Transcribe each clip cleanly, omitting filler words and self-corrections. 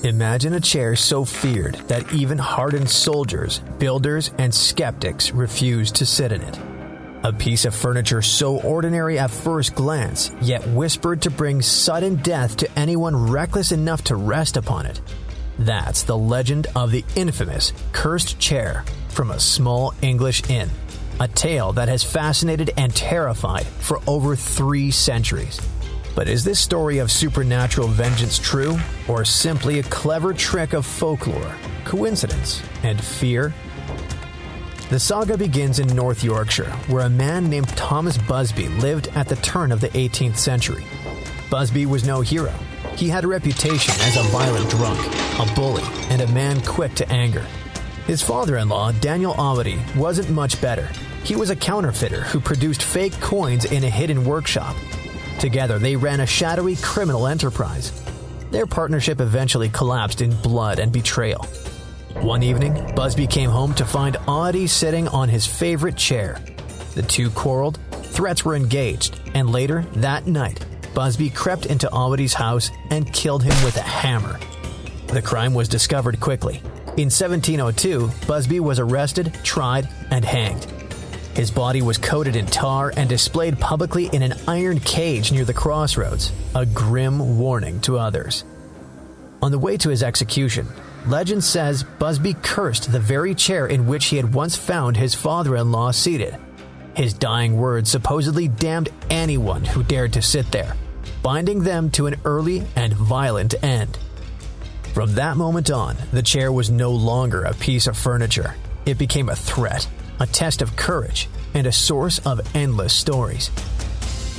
Imagine a chair so feared that even hardened soldiers, builders, and skeptics refuse to sit in it. A piece of furniture so ordinary at first glance, yet whispered to bring sudden death to anyone reckless enough to rest upon it. That's the legend of the infamous cursed chair from a small English inn, a tale that has fascinated and terrified for over 3 centuries. But is this story of supernatural vengeance true, or simply a clever trick of folklore, coincidence, and fear? The saga begins in North Yorkshire, where a man named Thomas Busby lived at the turn of the 18th century. Busby was no hero. He had a reputation as a violent drunk, a bully, and a man quick to anger. His father-in-law, Daniel Awady, wasn't much better. He was a counterfeiter who produced fake coins in a hidden workshop. Together, they ran a shadowy criminal enterprise. Their partnership eventually collapsed in blood and betrayal. One evening, Busby came home to find Awady sitting on his favorite chair. The two quarreled, threats were engaged, and later that night, Busby crept into Awady's house and killed him with a hammer. The crime was discovered quickly. In 1702, Busby was arrested, tried, and hanged. His body was coated in tar and displayed publicly in an iron cage near the crossroads, a grim warning to others. On the way to his execution, legend says Busby cursed the very chair in which he had once found his father-in-law seated. His dying words supposedly damned anyone who dared to sit there, binding them to an early and violent end. From that moment on, the chair was no longer a piece of furniture. It became a threat, a test of courage, and a source of endless stories.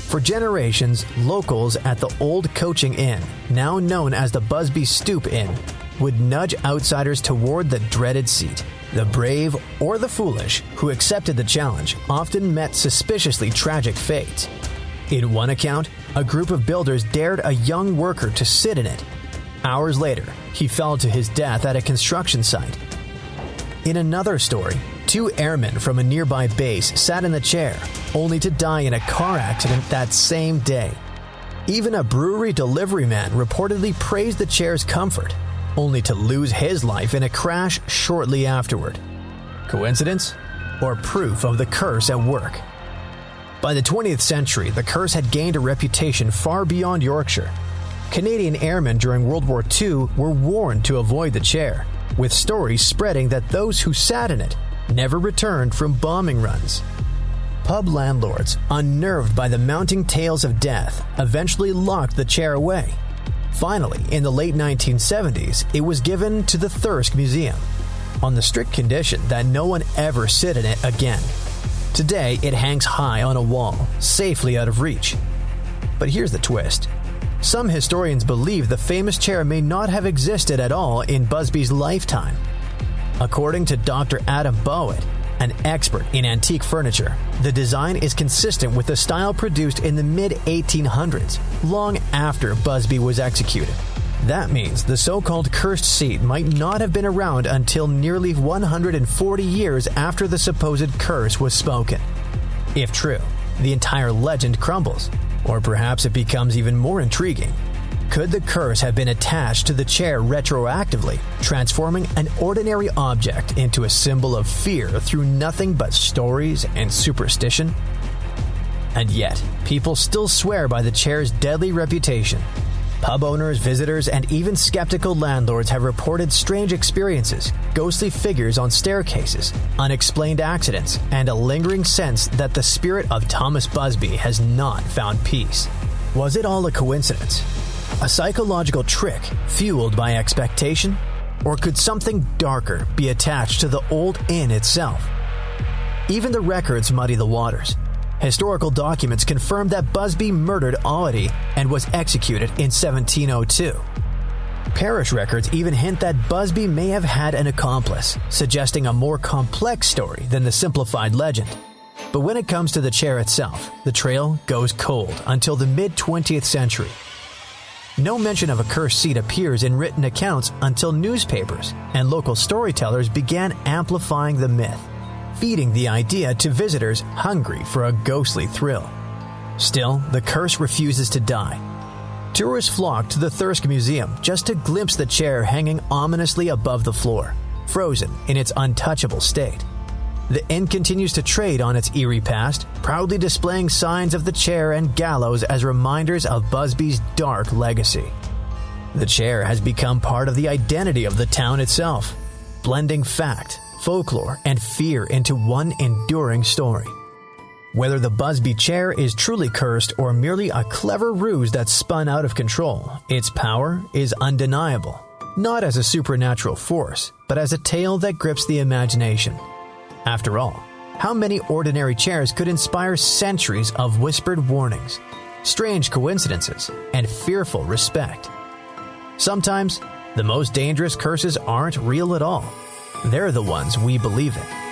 For generations, locals at the old coaching inn, now known as the Busby Stoop Inn, would nudge outsiders toward the dreaded seat. The brave or the foolish who accepted the challenge often met suspiciously tragic fates. In one account, a group of builders dared a young worker to sit in it. Hours later, he fell to his death at a construction site. In another story, 2 airmen from a nearby base sat in the chair, only to die in a car accident that same day. Even a brewery delivery man reportedly praised the chair's comfort, only to lose his life in a crash shortly afterward. Coincidence? Or proof of the curse at work? By the 20th century, the curse had gained a reputation far beyond Yorkshire. Canadian airmen during World War II were warned to avoid the chair, with stories spreading that those who sat in it never returned from bombing runs. Pub landlords, unnerved by the mounting tales of death, eventually locked the chair away. Finally, in the late 1970s, it was given to the Thirsk Museum, on the strict condition that no one ever sit in it again. Today, it hangs high on a wall, safely out of reach. But here's the twist. Some historians believe the famous chair may not have existed at all in Busby's lifetime. According to Dr. Adam Bowitt, an expert in antique furniture, the design is consistent with the style produced in the mid-1800s, long after Busby was executed. That means the so-called cursed seat might not have been around until nearly 140 years after the supposed curse was spoken. If true, the entire legend crumbles, or perhaps it becomes even more intriguing. Could the curse have been attached to the chair retroactively, transforming an ordinary object into a symbol of fear through nothing but stories and superstition? And yet, people still swear by the chair's deadly reputation. Pub owners, visitors, and even skeptical landlords have reported strange experiences, ghostly figures on staircases, unexplained accidents, and a lingering sense that the spirit of Thomas Busby has not found peace. Was it all a coincidence? A psychological trick fueled by expectation? Or could something darker be attached to the old inn itself? Even the records muddy the waters. Historical documents confirm that Busby murdered Awady and was executed in 1702. Parish records even hint that Busby may have had an accomplice, suggesting a more complex story than the simplified legend. But when it comes to the chair itself, the trail goes cold until the mid-20th century. No mention of a cursed seat appears in written accounts until newspapers and local storytellers began amplifying the myth, feeding the idea to visitors hungry for a ghostly thrill. Still, the curse refuses to die. Tourists flock to the Thirsk Museum just to glimpse the chair hanging ominously above the floor, frozen in its untouchable state. The inn continues to trade on its eerie past, proudly displaying signs of the chair and gallows as reminders of Busby's dark legacy. The chair has become part of the identity of the town itself, blending fact, folklore, and fear into one enduring story. Whether the Busby chair is truly cursed or merely a clever ruse that spun out of control, its power is undeniable, not as a supernatural force, but as a tale that grips the imagination. After all, how many ordinary chairs could inspire centuries of whispered warnings, strange coincidences, and fearful respect? Sometimes, the most dangerous curses aren't real at all. They're the ones we believe in.